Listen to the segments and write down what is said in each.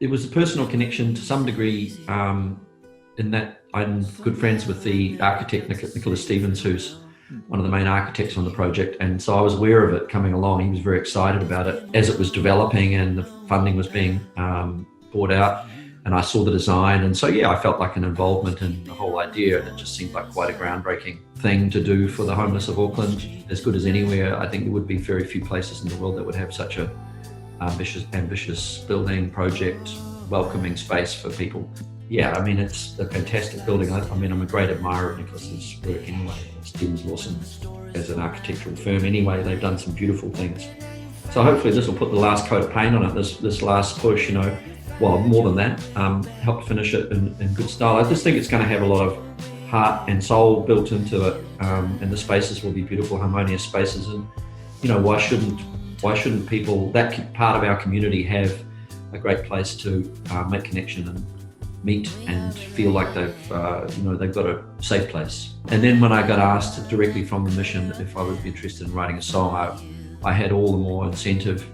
it was a personal connection to some degree, in that I'm good friends with the architect, Nicholas Stevens, who's one of the main architects on the project. And so I was aware of it coming along. He was very excited about it as it was developing and the funding was being brought out. And I saw the design. And so, yeah, I felt like an involvement in the whole idea. And it just seemed like quite a groundbreaking thing to do for the homeless of Auckland. As good as anywhere, I think there would be very few places in the world that would have such a ambitious building project, welcoming space for people. Yeah, I mean, it's a fantastic building. I mean, I'm a great admirer of Nicholas's work anyway. Stevens Lawson as an architectural firm anyway, they've done some beautiful things. So hopefully this will put the last coat of paint on it, this last push, you know, well, more than that, help finish it in good style. I just think it's going to have a lot of heart and soul built into it, and the spaces will be beautiful, harmonious spaces. And, you know, why shouldn't people, that part of our community, have a great place to make connection and meet and feel like they've got a safe place. And then when I got asked directly from the mission if I would be interested in writing a song, I had all the more incentive.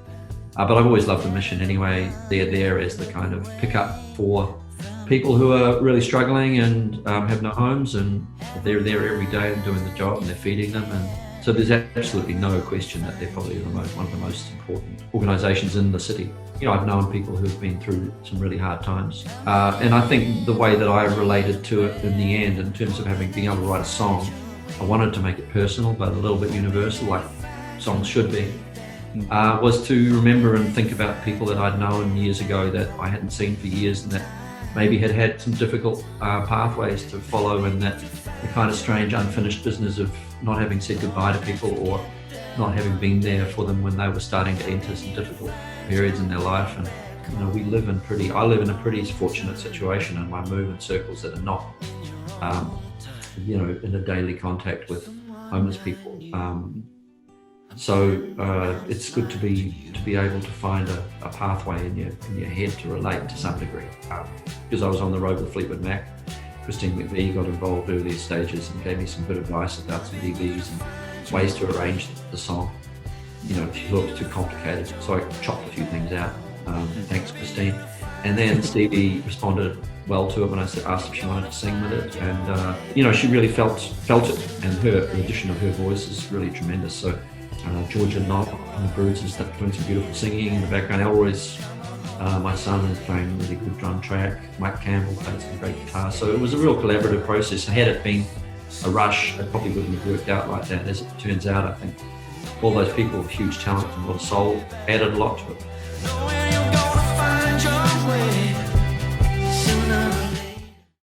But I've always loved the mission anyway. They're there as the kind of pickup for people who are really struggling and have no homes, and they're there every day and doing the job, and they're feeding them. And so there's absolutely no question that they're probably one of the most important organisations in the city. You know, I've known people who've been through some really hard times. And I think the way that I related to it in the end, in terms of being able to write a song, I wanted to make it personal, but a little bit universal, like songs should be, was to remember and think about people that I'd known years ago that I hadn't seen for years, and that maybe had some difficult pathways to follow, and that the kind of strange unfinished business of not having said goodbye to people or not having been there for them when they were starting to enter some difficult periods in their life. And you know, I live in a pretty fortunate situation, and I move in circles that are not in a daily contact with homeless people. So it's good to be able to find a pathway in your head to relate to some degree. Because I was on the road with Fleetwood Mac, Christine McVie got involved earlier stages and gave me some good advice about some DVs and ways to arrange the song. You know, if you look too complicated, so I chopped a few things out. Thanks, Christine. And then Stevie responded well to it when I asked if she wanted to sing with it, and she really felt it, and the addition of her voice is really tremendous. So Georgia Knott and the Broods is doing some beautiful singing in the background. Elroy's, my son, is playing a really good drum track. Mike Campbell played some great guitar. So it was a real collaborative process. Had it been a rush, it probably wouldn't have worked out like that. As it turns out, I think all those people with huge talent and a lot of soul added a lot to it.